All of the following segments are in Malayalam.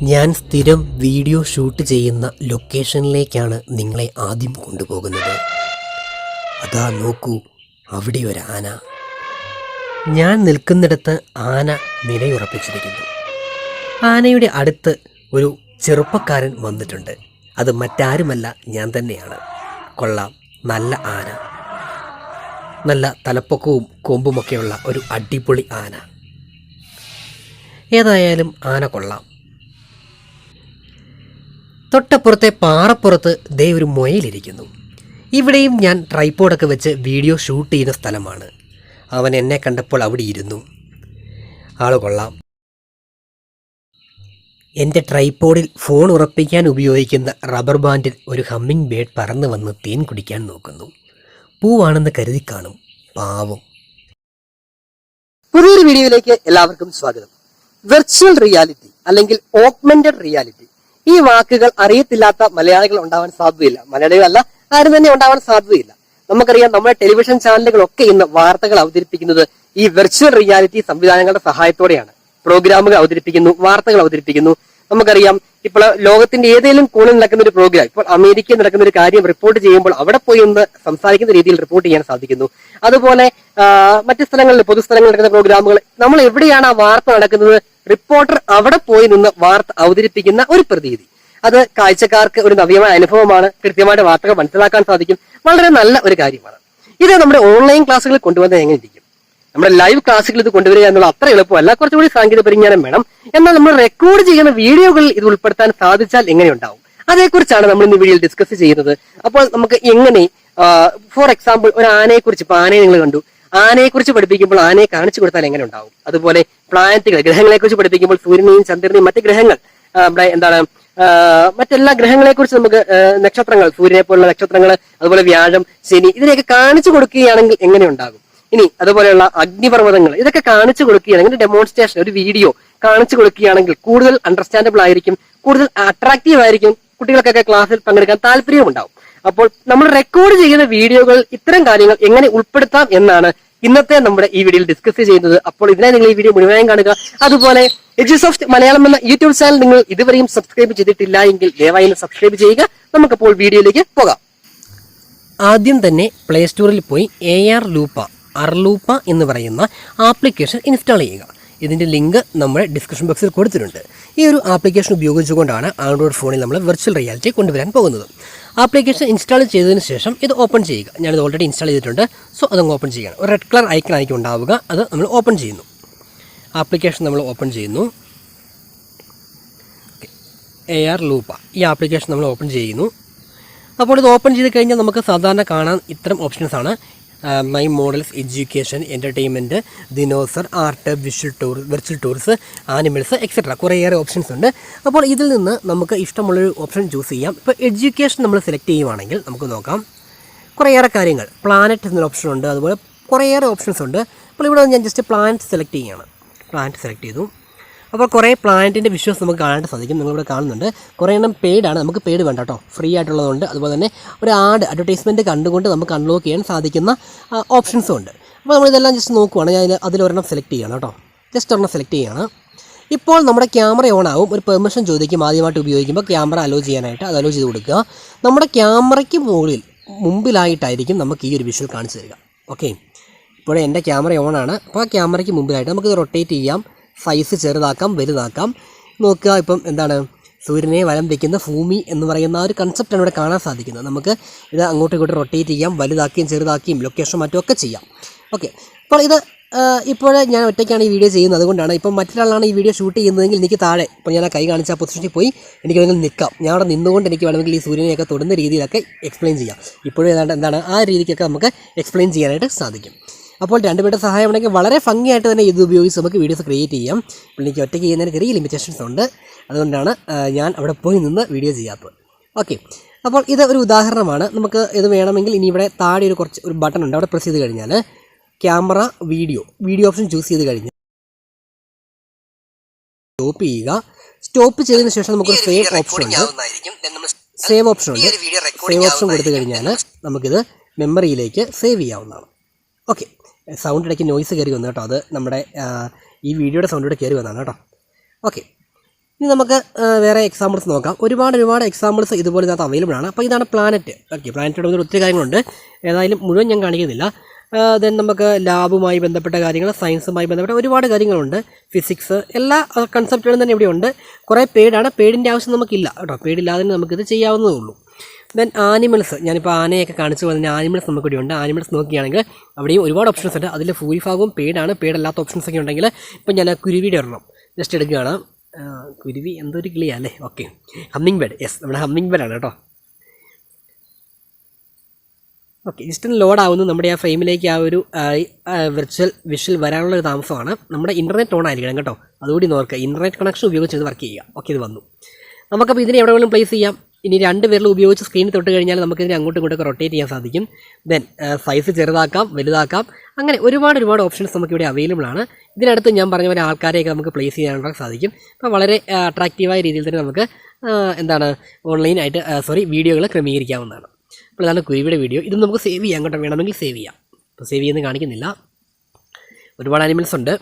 ഞാൻ സ്ഥിരം വീഡിയോ ഷൂട്ട് ചെയ്യുന്ന ലൊക്കേഷനിലേക്കാണ് നിങ്ങളെ ആദ്യം കൊണ്ടുപോകുന്നത്. അതാ നോക്കൂ, അവിടെ ഒരു ആന. ഞാൻ നിൽക്കുന്നിടത്ത് ആന നിലയുറപ്പിച്ചിരിക്കുന്നു. ആനയുടെ അടുത്ത് ഒരു ചെറുപ്പക്കാരൻ വന്നിട്ടുണ്ട്. അത് മറ്റാരുമല്ല, ഞാൻ തന്നെയാണ്. കൊള്ളാം, നല്ല ആന, നല്ല തലപ്പൊക്കവും കൊമ്പുമൊക്കെയുള്ള ഒരു അടിപൊളി ആന. ഏതായാലും ആന കൊള്ളാം. തൊട്ടപ്പുറത്തെ പാറപ്പുറത്ത് ദേ ഒരു മുയലിരിക്കുന്നു. ഇവിടെയും ഞാൻ ട്രൈപോഡൊക്കെ വെച്ച് വീഡിയോ ഷൂട്ട് ചെയ്യുന്ന സ്ഥലമാണ്. അവൻ എന്നെ കണ്ടപ്പോൾ അവിടെ ഇരുന്നു. ആള് കൊള്ളാം. എൻ്റെ ട്രൈപോഡിൽ ഫോൺ ഉറപ്പിക്കാൻ ഉപയോഗിക്കുന്ന റബ്ബർ ബാൻഡിൽ ഒരു ഹമ്മിങ് ബേർഡ് പറന്ന് വന്ന് തേൻ കുടിക്കാൻ നോക്കുന്നു. പൂവാണെന്ന് കരുതി കാണും, പാവം. പുതിയൊരു വീഡിയോയിലേക്ക് എല്ലാവർക്കും സ്വാഗതം. വെർച്വൽ റിയാലിറ്റി അല്ലെങ്കിൽ ഓഗ്മെന്റഡ് റിയാലിറ്റി, ഈ വാക്കുകൾ അറിയത്തില്ലാത്ത മലയാളികൾ ഉണ്ടാവാൻ സാധ്യതയില്ല. മലയാളികളല്ല, ആരും തന്നെ ഉണ്ടാവാൻ സാധ്യതയില്ല. നമുക്കറിയാം, നമ്മുടെ ടെലിവിഷൻ ചാനലുകളൊക്കെ ഇന്ന് വാർത്തകൾ അവതരിപ്പിക്കുന്നത് ഈ വെർച്വൽ റിയാലിറ്റി സംവിധാനങ്ങളുടെ സഹായത്തോടെയാണ്. പ്രോഗ്രാമുകൾ അവതരിപ്പിക്കുന്നു, വാർത്തകൾ അവതരിപ്പിക്കുന്നു. നമുക്കറിയാം, ഇപ്പോൾ ലോകത്തിന്റെ ഏതെങ്കിലും കോണിൽ നടക്കുന്ന ഒരു പ്രോഗ്രാം, ഇപ്പോൾ അമേരിക്കയിൽ നടക്കുന്ന ഒരു കാര്യം റിപ്പോർട്ട് ചെയ്യുമ്പോൾ അവിടെ പോയി ഒന്ന് സംസാരിക്കുന്ന രീതിയിൽ റിപ്പോർട്ട് ചെയ്യാൻ സാധിക്കുന്നു. അതുപോലെ മറ്റു സ്ഥലങ്ങളിൽ, പൊതുസ്ഥലങ്ങളിൽ നടക്കുന്ന പ്രോഗ്രാമുകൾ, നമ്മൾ എവിടെയാണ് ആ വാർത്ത നടക്കുന്നത്, റിപ്പോർട്ടർ അവിടെ പോയി നിന്ന് വാർത്ത അവതരിപ്പിക്കുന്ന ഒരു പ്രതീതി. അത് കാഴ്ചക്കാർക്ക് ഒരു നവ്യമായ അനുഭവമാണ്. കൃത്യമായിട്ട് വാർത്തകൾ മനസ്സിലാക്കാൻ സാധിക്കും. വളരെ നല്ല ഒരു കാര്യമാണ്. ഇത് നമ്മുടെ ഓൺലൈൻ ക്ലാസ്സുകളിൽ കൊണ്ടുവന്നത് എങ്ങനെ ഇരിക്കും? നമ്മുടെ ലൈവ് ക്ലാസ്സുകൾ ഇത് കൊണ്ടുവരിക എന്നുള്ള അത്ര എളുപ്പമല്ല. കുറച്ചുകൂടി സാങ്കേതിക പരിജ്ഞാനം വേണം. എന്നാൽ നമ്മൾ റെക്കോർഡ് ചെയ്യുന്ന വീഡിയോകളിൽ ഇത് ഉൾപ്പെടുത്താൻ സാധിച്ചാൽ എങ്ങനെയുണ്ടാവും, അതേക്കുറിച്ചാണ് നമ്മൾ ഇന്ന് വീഡിയോയിൽ ഡിസ്കസ് ചെയ്യുന്നത്. അപ്പോൾ നമുക്ക് എങ്ങനെ, ഫോർ എക്സാമ്പിൾ, ഒരു ആനയെ കുറിച്ച്, ഇപ്പൊ ആനയെ നിങ്ങൾ കണ്ടു, ആനയെ കുറിച്ച് പഠിപ്പിക്കുമ്പോൾ ആനയെ കാണിച്ചു കൊടുത്താൽ എങ്ങനെ ഉണ്ടാവും? അതുപോലെ പ്ലാനറ്റുകൾ, ഗ്രഹങ്ങളെ കുറിച്ച് പഠിപ്പിക്കുമ്പോൾ സൂര്യനെയും ചന്ദ്രനെയും മറ്റ് ഗ്രഹങ്ങൾ, മറ്റെല്ലാ ഗ്രഹങ്ങളെ കുറിച്ച് നമുക്ക്, നക്ഷത്രങ്ങൾ, സൂര്യനെ പോലുള്ള നക്ഷത്രങ്ങൾ, അതുപോലെ വ്യാഴം, ശനി, ഇതിനെയൊക്കെ കാണിച്ചു കൊടുക്കുകയാണെങ്കിൽ എങ്ങനെ ഉണ്ടാകും? ഇനി അതുപോലെയുള്ള അഗ്നിപർവ്വതങ്ങൾ, ഇതൊക്കെ കാണിച്ചു കൊടുക്കുകയാണെങ്കിൽ, ഡെമോൺസ്ട്രേഷൻ, ഒരു വീഡിയോ കാണിച്ചു കൊടുക്കുകയാണെങ്കിൽ കൂടുതൽ അണ്ടർസ്റ്റാൻഡബിൾ ആയിരിക്കും, കൂടുതൽ അട്രാക്റ്റീവ് ആയിരിക്കും. കുട്ടികൾക്കൊക്കെ ക്ലാസ്സിൽ പങ്കെടുക്കാൻ താല്പര്യമുണ്ടാവും. അപ്പോൾ നമ്മൾ റെക്കോർഡ് ചെയ്യുന്ന വീഡിയോകൾ ഇത്തരം കാര്യങ്ങൾ എങ്ങനെ ഉൾപ്പെടുത്താം എന്നാണ് ഇന്നത്തെ നമ്മുടെ ഈ വീഡിയോയിൽ ഡിസ്കസ് ചെയ്യുന്നത്. അപ്പോൾ ഇതിനായി നിങ്ങൾ ഈ വീഡിയോ മുഴുവനായും കാണുക. അതുപോലെ എഡ്യൂസോഫ്റ്റ് മലയാളം എന്ന യൂട്യൂബ് ചാനൽ നിങ്ങൾ ഇതുവരെയും സബ്സ്ക്രൈബ് ചെയ്തിട്ടില്ല എങ്കിൽ ദയവായി സബ്സ്ക്രൈബ് ചെയ്യുക. നമുക്കപ്പോൾ വീഡിയോയിലേക്ക് പോകാം. ആദ്യം തന്നെ പ്ലേ സ്റ്റോറിൽ പോയി അർലൂപ്പ എന്ന് പറയുന്ന ആപ്ലിക്കേഷൻ ഇൻസ്റ്റാൾ ചെയ്യുക. ഇതിൻ്റെ ലിങ്ക് നമ്മുടെ ഡിസ്ക്രിപ്ഷൻ ബോക്സിൽ കൊടുത്തിട്ടുണ്ട്. ഈ ഒരു ആപ്ലിക്കേഷൻ ഉപയോഗിച്ചുകൊണ്ടാണ് ആൻഡ്രോയിഡ് ഫോണിൽ നമ്മൾ വെർച്വൽ റിയാലിറ്റി കൊണ്ടുവരാൻ പോകുന്നത്. ആപ്ലിക്കേഷൻ ഇൻസ്റ്റാൾ ചെയ്തതിന് ശേഷം ഇത് ഓപ്പൺ ചെയ്യുക. ഞാനിത് ഓൾറെഡി ഇൻസ്റ്റാൾ ചെയ്തിട്ടുണ്ട്. സോ അതങ്ങ് ഓപ്പൺ ചെയ്യണം. ഒരു റെഡ് കളർ ഐക്കൺ ആയിരിക്കും ഉണ്ടാവുക. അത് നമ്മൾ ഓപ്പൺ ചെയ്യുന്നു. ആപ്ലിക്കേഷൻ നമ്മൾ ഓപ്പൺ ചെയ്യുന്നു. ARLoopa, ഈ ആപ്ലിക്കേഷൻ നമ്മൾ ഓപ്പൺ ചെയ്യുന്നു. അപ്പോൾ ഇത് ഓപ്പൺ ചെയ്ത് കഴിഞ്ഞാൽ നമുക്ക് സാധാരണ കാണാൻ ഇത്തരം ഓപ്ഷൻസാണ്: my models, education, entertainment, dinosaur, art, virtual tours, animals, etcetera. കുറേയേറെ ഓപ്ഷൻസ് ഉണ്ട്. അപ്പോൾ ഇതിൽ നിന്ന് നമുക്ക് ഇഷ്ടമുള്ളൊരു ഓപ്ഷൻ ചൂസ് ചെയ്യാം. ഇപ്പോൾ എഡ്യൂക്കേഷൻ നമ്മൾ സെലക്ട് ചെയ്യുവാണെങ്കിൽ നമുക്ക് നോക്കാം, കുറേയേറെ കാര്യങ്ങൾ. പ്ലാനറ്റ് എന്നൊരു ഓപ്ഷൻ ഉണ്ട്. അതുപോലെ കുറേയേറെ ഓപ്ഷൻസ് ഉണ്ട്. അപ്പോൾ ഇവിടെ ഞാൻ ജസ്റ്റ് പ്ലാനറ്റ് സെലക്ട് ചെയ്യുകയാണ്. പ്ലാനറ്റ് സെലക്ട് ചെയ്തു. അപ്പോൾ കുറേ പ്ലാനറ്റിൻ്റെ വിഷ്വൽസ് നമുക്ക് കാണാനായിട്ട് സാധിക്കും. നിങ്ങളിവിടെ കാണുന്നുണ്ട്. കുറേ എണ്ണം പെയ്ഡാണ്. നമുക്ക് പെയ്ഡ് വേണ്ട കേട്ടോ, ഫ്രീ ആയിട്ടുള്ളതുണ്ട്. അതുപോലെ തന്നെ ഒരു അഡ്വർടൈസ്മെൻറ്റ് കണ്ടുകൊണ്ട് നമുക്ക് അൺലോക്ക് ചെയ്യാൻ സാധിക്കുന്ന ഓപ്ഷൻസും ഉണ്ട്. അപ്പോൾ നമ്മളിതെല്ലാം ജസ്റ്റ് നോക്കുവാണ്. ഞാൻ അതിലൊരെണ്ണം സെലക്ട് ചെയ്യണം കേട്ടോ. ജസ്റ്റ് ഒരെണ്ണം സെലക്ട് ചെയ്യണം. ഇപ്പോൾ നമ്മുടെ ക്യാമറ ഓൺ ആവും. ഒരു പെർമിഷൻ ചോദിക്കും ആദ്യമായിട്ട് ഉപയോഗിക്കുമ്പോൾ ക്യാമറ അലോ ചെയ്യാനായിട്ട്. അത് അലോ ചെയ്ത് കൊടുക്കുക. നമ്മുടെ ക്യാമറയ്ക്ക് മുമ്പിലായിട്ടായിരിക്കും നമുക്ക് ഈ ഒരു വിഷ്വൽ കാണിച്ചു തരിക. ഓക്കെ, ഇപ്പോൾ എൻ്റെ ക്യാമറ ഓൺ ആണ്. അപ്പോൾ ആ ക്യാമറയ്ക്ക് മുമ്പിലായിട്ട് നമുക്കിത് റൊട്ടേറ്റ് ചെയ്യാം, സൈസ് ചെറുതാക്കാം, വലുതാക്കാം. നോക്കുക, ഇപ്പം എന്താണ്, സൂര്യനെ വലം വയ്ക്കുന്ന ഭൂമി എന്ന് പറയുന്ന ആ ഒരു കൺസെപ്റ്റാണ് ഇവിടെ കാണാൻ സാധിക്കുന്നത്. നമുക്ക് ഇത് അങ്ങോട്ടും ഇങ്ങോട്ടും റൊട്ടേറ്റ് ചെയ്യാം, വലുതാക്കിയും ചെറുതാക്കിയും ലൊക്കേഷൻ മറ്റുമൊക്കെ ചെയ്യാം. ഓക്കെ, അപ്പോൾ ഇത് ഇപ്പോൾ ഞാൻ ഒറ്റയ്ക്കാണ് ഈ വീഡിയോ ചെയ്യുന്നത്. അതുകൊണ്ടാണ്. ഇപ്പം മറ്റൊരാളാണ് ഈ വീഡിയോ ഷൂട്ട് ചെയ്യുന്നതെങ്കിൽ എനിക്ക് താഴെ, ഇപ്പോൾ ഞാൻ ആ കൈ കാണിച്ച ആ പൊസിഷനിൽ പോയി എനിക്ക് വേണമെങ്കിൽ നിൽക്കാം. ഞാൻ അവിടെ നിന്നുകൊണ്ട് എനിക്ക് വേണമെങ്കിൽ ഈ സൂര്യനെയൊക്കെ തൊടുന്ന രീതിയിലൊക്കെ എക്സ്പ്ലെയിൻ ചെയ്യാം. ഇപ്പോഴും എന്താണ് ആ രീതിക്കൊക്കെ നമുക്ക് എക്സ്പ്ലെയിൻ ചെയ്യാനായിട്ട് സാധിക്കും. അപ്പോൾ രണ്ടുപേരുടെ സഹായം ഉണ്ടെങ്കിൽ വളരെ ഭംഗിയായിട്ട് തന്നെ ഇത് ഉപയോഗിച്ച് നമുക്ക് വീഡിയോസ് ക്രിയേറ്റ് ചെയ്യാം. അപ്പോൾ എനിക്ക് ഒറ്റയ്ക്ക് ചെയ്യുന്നതിന് ചെറിയ ലിമിറ്റേഷൻസ് ഉണ്ട്. അതുകൊണ്ടാണ് ഞാൻ അവിടെ പോയി നിന്ന് വീഡിയോ ചെയ്യാത്തത്. ഓക്കെ, അപ്പോൾ ഇത് ഒരു ഉദാഹരണമാണ്. നമുക്ക് ഇത് വേണമെങ്കിൽ ഇനി ഇവിടെ താഴെ ഒരു ബട്ടൺ ഉണ്ട്. അവിടെ പ്രസ് ചെയ്ത് കഴിഞ്ഞാൽ ക്യാമറ, വീഡിയോ ഓപ്ഷൻ ചൂസ് ചെയ്ത് കഴിഞ്ഞാൽ സ്റ്റോപ്പ് ചെയ്യുക. സ്റ്റോപ്പ് ചെയ്തതിന് ശേഷം നമുക്കൊരു സേവ് ഓപ്ഷൻ ഉണ്ട്. സേവ് ഓപ്ഷൻ കൊടുത്തു കഴിഞ്ഞാൽ നമുക്കിത് മെമ്മറിയിലേക്ക് സേവ് ചെയ്യാവുന്നതാണ്. ഓക്കെ, സൗണ്ട് ഇടയ്ക്ക് നോയ്സ് കയറി വന്നു കേട്ടോ. അത് നമ്മുടെ ഈ വീഡിയോയുടെ സൗണ്ട് കൂടെ കയറി വന്നതാണ് കേട്ടോ. ഓക്കെ, ഇനി നമുക്ക് വേറെ എക്സാമ്പിൾസ് നോക്കാം. ഒരുപാട് എക്സാമ്പിൾസ് ഇതുപോലെ ഇതിനകത്ത് അവൈലബിൾ ആണ്. അപ്പോൾ ഇതാണ് പ്ലാനറ്റ്. ഓക്കെ, പ്ലാനറ്റോട് ഒത്തിരി കാര്യങ്ങളുണ്ട്. ഏതായാലും മുഴുവൻ ഞാൻ കാണിക്കുന്നില്ല. ദെൻ നമുക്ക് ലാബുമായി ബന്ധപ്പെട്ട കാര്യങ്ങൾ, സയൻസുമായി ബന്ധപ്പെട്ട ഒരുപാട് കാര്യങ്ങളുണ്ട്. ഫിസിക്സ്, എല്ലാ കൺസെപ്റ്റുകളും തന്നെ ഇവിടെയുണ്ട്. കുറേ പെയ്ഡാണ്. പെയ്ഡിൻ്റെ ആവശ്യം നമുക്കില്ല കേട്ടോ. പെയ്ഡില്ലാതെ തന്നെ നമുക്കിത് ചെയ്യാവുന്നതേ ഉള്ളൂ. ദെൻ ആനിമൽസ്, ഞാനിപ്പോൾ ആനയൊക്കെ കാണിച്ചു പോകുന്ന ആനിമൽസ് നമുക്കിവിടെ ഉണ്ട്. ആനിമൽസ് നോക്കുകയാണെങ്കിൽ അവിടെയും ഒരുപാട് ഓപ്ഷൻസ് ഉണ്ട്. അതിൽ ഭൂരിഭാഗവും പെയ്ഡാണ്. പെയ്ഡല്ലാത്ത ഓപ്ഷൻസ് ഒക്കെ ഉണ്ടെങ്കിൽ ഇപ്പം ഞാൻ കുരുവിയുടെ ഒരെണ്ണം ജസ്റ്റ് എടുക്കുകയാണ്. കുരുവി എന്തൊരു കിളിയാണ് അല്ലേ. Okay, hummingbird. യെസ്, നമ്മുടെ ഹമ്മിങ് ബേഡാണ് കേട്ടോ. ഓക്കെ, ജസ്റ്റ് ഒന്ന് ലോഡാവുന്നു. നമ്മുടെ ആ ഫ്രെയിമിലേക്ക് ആ ഒരു വിഷ്വൽ വരാനുള്ള ഒരു താമസമാണ്. നമ്മുടെ ഇൻ്റർനെറ്റ് ഓൺ ആയിരിക്കണം കേട്ടോ. അതുകൂടി നോക്കുക. ഇൻ്റർനെറ്റ് കണക്ഷൻ ഉപയോഗിച്ച് ഇത് വർക്ക് ചെയ്യുക. ഓക്കെ, ഇത് വന്നു. നമുക്കപ്പോൾ ഇതിനെ എവിടെ വേണമെങ്കിലും പ്ലേസ് ചെയ്യാം. ഇനി 2 വിരൽ ഉപയോഗിച്ച് സ്ക്രീനിൽ തൊട്ട് കഴിഞ്ഞാൽ നമുക്കിതിനെ അങ്ങോട്ടും ഇങ്ങോട്ടൊക്കെ റൊട്ടേറ്റ് ചെയ്യാൻ സാധിക്കും. ദെൻ സൈസ് ചെറുതാക്കാം, വലുതാക്കാം. അങ്ങനെ ഒരുപാട് ഓപ്ഷൻസ് നമുക്കിവിടെ അവൈലബിൾ ആണ്. ഇതിനടുത്ത് ഞാൻ പറഞ്ഞ പോലെ ആൾക്കാരെയൊക്കെ നമുക്ക് പ്ലേസ് ചെയ്യാനുള്ള സാധിക്കും. അപ്പോൾ വളരെ അട്രാക്റ്റീവായ രീതിയിൽ തന്നെ നമുക്ക് ഓൺലൈനായിട്ട് വീഡിയോകൾ ക്രമീകരിക്കാവുന്നതാണ്. അപ്പോൾ ഇതാണ് കുരുവിയുടെ വീഡിയോ. ഇത് നമുക്ക് സേവ് ചെയ്യാം കേട്ടോ. വേണമെങ്കിൽ സേവ് ചെയ്യാം. അപ്പോൾ സേവ് ചെയ്യുന്നത് കാണിക്കുന്നില്ല. ഒരുപാട് ആനിമൽസ് ഉണ്ട്.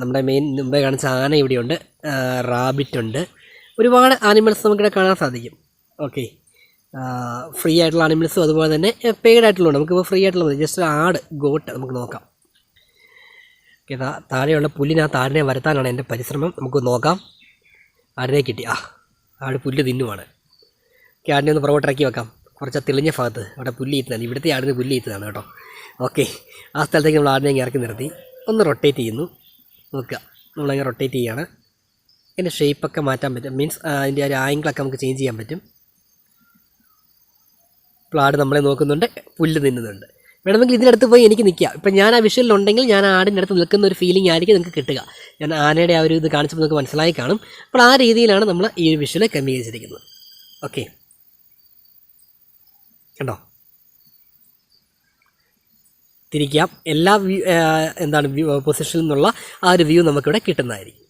നമ്മുടെ മെയിൻ മുമ്പേ കാണിച്ച ആന ഇവിടെയുണ്ട്. റാബിറ്റ് ഉണ്ട്. ഒരുപാട് ആനിമൽസ് നമുക്കിവിടെ കാണാൻ സാധിക്കും. ഓക്കെ, ഫ്രീ ആയിട്ടുള്ള ആനിമൽസും അതുപോലെ തന്നെ പെയ്ഡ് ആയിട്ടുള്ളതുണ്ട്. നമുക്കിപ്പോൾ ഫ്രീ ആയിട്ടുള്ള മതി. ജസ്റ്റ് ആട്, ഗോട്ട് നമുക്ക് നോക്കാം. ഓക്കെ, താഴെയുള്ള പുല്ലിനകത്ത് ആടിനെ വരുത്താനാണ് എൻ്റെ പരിശ്രമം. നമുക്ക് നോക്കാം. ആടിനെ കിട്ടി. ആട് പുല്ല് തിന്നുവാണ്. ഓക്കെ, ആടിനെ ഒന്ന് പുറകോട്ടിറക്കി വെക്കാം. കുറച്ച് തെളിഞ്ഞ ഭാഗത്ത് അവിടെ പുല്ല് ഈത്തുന്നതാണ്. ഇവിടുത്തെ ആടിന് പുല്ല് ഈത്തുന്നതാണ് കേട്ടോ. ഓക്കെ, ആ സ്ഥലത്തേക്ക് നമ്മൾ ആടിനെ ഇറക്കി നിർത്തി ഒന്ന് റൊട്ടേറ്റ് ചെയ്യുന്നു. നോക്കുക, നമ്മളങ്ങനെ റൊട്ടേറ്റ് ചെയ്യുകയാണ്. അതിൻ്റെ ഷേപ്പൊക്കെ മാറ്റാൻ പറ്റും. മീൻസ് അതിൻ്റെ ഒരു ആംഗിളൊക്കെ നമുക്ക് ചേഞ്ച് ചെയ്യാൻ പറ്റും. ഇപ്പോൾ ആട് നമ്മളെ നോക്കുന്നുണ്ട്, പുല്ല് തിന്നുന്നുണ്ട്. വേണമെങ്കിൽ ഇതിനടുത്ത് പോയി എനിക്ക് നിൽക്കാം. ഇപ്പം ഞാൻ ആ വിഷ്വലിലുണ്ടെങ്കിൽ ഞാൻ ആടിൻ്റെ അടുത്ത് നിൽക്കുന്ന ഒരു ഫീലിംഗ് ആയിരിക്കും നിങ്ങൾക്ക് കിട്ടുക. ഞാൻ ആനയുടെ ആ ഒരു ഇത് കാണിച്ചപ്പോൾ നിങ്ങൾക്ക് മനസ്സിലായി കാണും. അപ്പോൾ ആ രീതിയിലാണ് നമ്മൾ ഈ ഒരു വിഷ്വൽ ക്രമീകരിച്ചിരിക്കുന്നത്. ഓക്കെ, കണ്ടോ? തിരിക്കാം. എല്ലാ പൊസിഷനിൽ നിന്നുള്ള ആ ഒരു വ്യൂ നമുക്കിവിടെ കിട്ടുന്നതായിരിക്കും.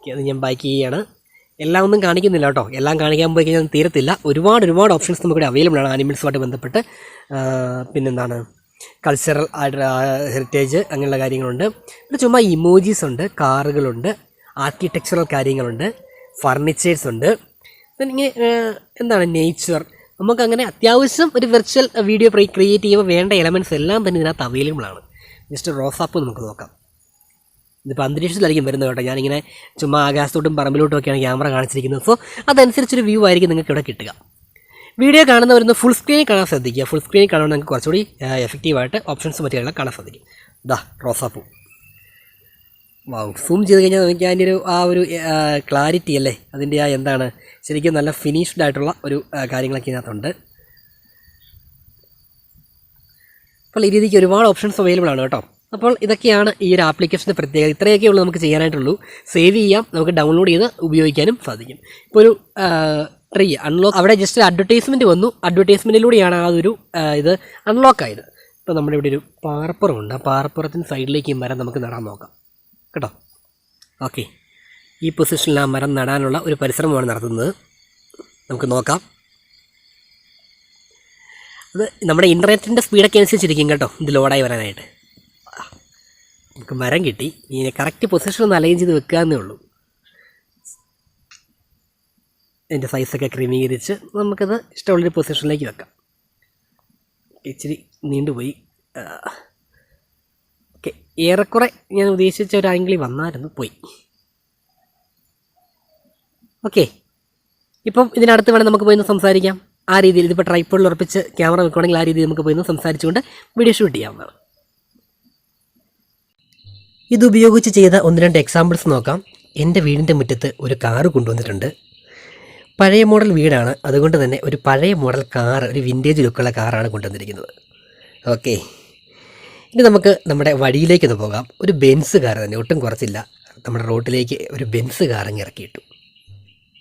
ഓക്കെ, അത് ഞാൻ ബാക്ക് ചെയ്യുകയാണ്. എല്ലാം ഒന്നും കാണിക്കുന്നില്ല കേട്ടോ. എല്ലാം കാണിക്കാൻ പോയി കഴിഞ്ഞാൽ തീരത്തില്ല. ഒരുപാട് ഓപ്ഷൻസ് നമുക്കിവിടെ അവൈലബിൾ ആണ് ആനിമൽസുമായിട്ട് ബന്ധപ്പെട്ട്. പിന്നെന്താണ്, കൾച്ചറൽ ഹെറിറ്റേജ് അങ്ങനെയുള്ള കാര്യങ്ങളുണ്ട്. പിന്നെ ചുമ്മാ ഇമോജീസ് ഉണ്ട്, കാറുകളുണ്ട്, ആർക്കിടെക്ചറൽ കാര്യങ്ങളുണ്ട്, ഫർണിച്ചേഴ്സ് ഉണ്ട്. ഇങ്ങനെ എന്താണ്, നേച്ചർ. നമുക്കങ്ങനെ അത്യാവശ്യം ഒരു വെർച്വൽ വീഡിയോ ക്രിയേറ്റ് ചെയ്യുമ്പോൾ വേണ്ട എലമെൻറ്റ്സ് എല്ലാം തന്നെ ഇതിനകത്ത് അവൈലബിൾ ആണ്. ജസ്റ്റ് റോസാപ്പ് നമുക്ക് നോക്കാം. ഇതിപ്പോൾ അന്തരീക്ഷത്തിലായിരിക്കും വരുന്നത് കേട്ടോ. ഞാനിങ്ങനെ ചുമ്മാ ആകാശത്തോട്ടും പറമ്പിലോട്ടും ഒക്കെയാണ് ക്യാമറ കാണിച്ചിരിക്കുന്നത്. സോ അതനുസരിച്ചൊരു വ്യൂ ആയിരിക്കും നിങ്ങൾക്ക് ഇവിടെ കിട്ടുക. വീഡിയോ കാണുന്നവരൊന്ന് ഫുൾ സ്ക്രീനിൽ കാണാൻ ശ്രദ്ധിക്കുക. ഫുൾ സ്ക്രീനിൽ കാണുമ്പോൾ നിങ്ങൾക്ക് കുറച്ചുകൂടി എഫക്റ്റീവായിട്ട് ഓപ്ഷൻസ് മറ്റുള്ള കാണാൻ സാധിക്കും. റോസാപ്പൂ. സൂം ചെയ്ത് കഴിഞ്ഞാൽ നമുക്ക് അതിൻ്റെ ഒരു ക്ലാരിറ്റി അല്ലേ, അതിൻ്റെ എന്താണ് ശരിക്കും നല്ല ഫിനിഷ്ഡ് ആയിട്ടുള്ള ഒരു കാര്യങ്ങളൊക്കെ ഇതിനകത്തുണ്ട്. അപ്പോൾ ഈ രീതിക്ക് ഒരുപാട് ഓപ്ഷൻസ് അവൈലബിൾ ആണ് കേട്ടോ. അപ്പോൾ ഇതൊക്കെയാണ് ഈ ഒരു ആപ്ലിക്കേഷൻ്റെ പ്രത്യേകത. ഇത്രയൊക്കെ ഉള്ളൂ നമുക്ക് ചെയ്യാനായിട്ടുള്ളൂ. സേവ് ചെയ്യാം, നമുക്ക് ഡൗൺലോഡ് ചെയ്ത് ഉപയോഗിക്കാനും സാധിക്കും. ഇപ്പോൾ ഒരു ട്രീ അൺലോക്ക്, അവിടെ ജസ്റ്റ് അഡ്വർടൈസ്മെൻറ്റ് വന്നു. അഡ്വർടൈസ്മെൻറ്റിലൂടെയാണ് ആ ഒരു ഇത് അൺലോക്ക് ആയത്. ഇപ്പോൾ നമ്മുടെ ഇവിടെ ഒരു പാറപ്പുറമുണ്ട്. ആ പാറപ്പുറത്തിന് സൈഡിലേക്ക് ഈ മരം നമുക്ക് നടാൻ നോക്കാം കേട്ടോ. ഓക്കെ, ഈ പൊസിഷനിൽ ആ മരം നടാനുള്ള ഒരു പരിശ്രമമാണ് നടത്തുന്നത്. നമുക്ക് നോക്കാം. അത് നമ്മുടെ ഇൻ്റർനെറ്റിൻ്റെ സ്പീഡൊക്കെ അനുസരിച്ചിരിക്കും കേട്ടോ ഇത് ലോഡായി വരാനായിട്ട്. നമുക്ക് മരം കിട്ടി. ഇനി കറക്റ്റ് പൊസിഷൻ ഒന്ന് അലൈൻ ചെയ്ത് വെക്കാമെന്നേ ഉള്ളൂ. അതിൻ്റെ സൈസൊക്കെ ക്രമീകരിച്ച് നമുക്കത് ഇഷ്ടമുള്ളൊരു പൊസിഷനിലേക്ക് വെക്കാം. ഇച്ചിരി നീണ്ടുപോയി. ഓക്കെ, ഏറെക്കുറെ ഞാൻ ഉദ്ദേശിച്ച ഒരു ആംഗിളിൽ വന്നായിരുന്നു, പോയി. ഓക്കെ, ഇപ്പം ഇതിനടുത്ത് വേണം നമുക്ക് പോയി ഒന്ന് സംസാരിക്കാം. ആ രീതിയിൽ ഇതിപ്പോൾ ട്രൈപ്പോഡിൽ ഉറപ്പിച്ച് ക്യാമറ വെക്കുകയാണെങ്കിൽ ആ രീതിയിൽ നമുക്ക് പോയി ഒന്ന് സംസാരിച്ചുകൊണ്ട് വീഡിയോ ഷൂട്ട് ചെയ്യാവുന്നതാണ്. ഇതുപയോഗിച്ച് ചെയ്ത 1-2 എക്സാമ്പിൾസ് നോക്കാം. എൻ്റെ വീടിൻ്റെ മുറ്റത്ത് ഒരു കാറ് കൊണ്ടുവന്നിട്ടുണ്ട്. പഴയ മോഡൽ വീടാണ്, അതുകൊണ്ട് തന്നെ ഒരു പഴയ മോഡൽ കാർ, ഒരു വിൻറ്റേജ് ലുക്കുള്ള കാറാണ് കൊണ്ടുവന്നിരിക്കുന്നത്. ഓക്കെ, ഇനി നമുക്ക് നമ്മുടെ വഴിയിലേക്കൊന്ന് പോകാം. ഒരു ബെൻസ് കാർ തന്നെ, ഒട്ടും കുറച്ചില്ല. നമ്മുടെ റോട്ടിലേക്ക് ഒരു ബെൻസ് കാർ അങ്ങ് ഇറക്കിയിട്ടു.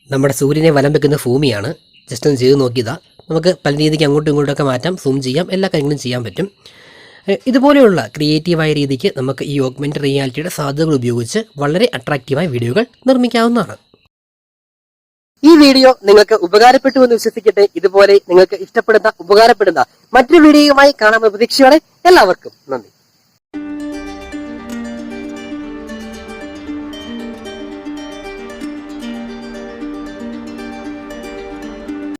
നമ്മുടെ സൂര്യനെ വലം വെക്കുന്ന ഭൂമിയാണ്. ജസ്റ്റ് ഒന്ന് ചെയ്ത് നോക്കിയതാണ്. നമുക്ക് പല രീതിക്ക് അങ്ങോട്ടും ഇങ്ങോട്ടൊക്കെ മാറ്റാം, സൂം ചെയ്യാം, എല്ലാ കാര്യങ്ങളും ചെയ്യാൻ പറ്റും. ഇതുപോലെയുള്ള ക്രിയേറ്റീവായ രീതിക്ക് നമുക്ക് ഈ ഓഗ്മെൻറ്റഡ് റിയാലിറ്റിയുടെ സാധ്യതകൾ ഉപയോഗിച്ച് വളരെ അട്രാക്റ്റീവായ വീഡിയോകൾ നിർമ്മിക്കാവുന്നതാണ്. ഈ വീഡിയോ നിങ്ങൾക്ക് ഉപകാരപ്പെട്ടു എന്ന് വിശ്വസിക്കട്ടെ. ഇതുപോലെ നിങ്ങൾക്ക് ഇഷ്ടപ്പെടുന്ന ഉപകാരപ്പെടുന്ന മറ്റൊരു വീഡിയോയുമായി കാണാമെന്ന പ്രതീക്ഷയോടെ എല്ലാവർക്കും നന്ദി.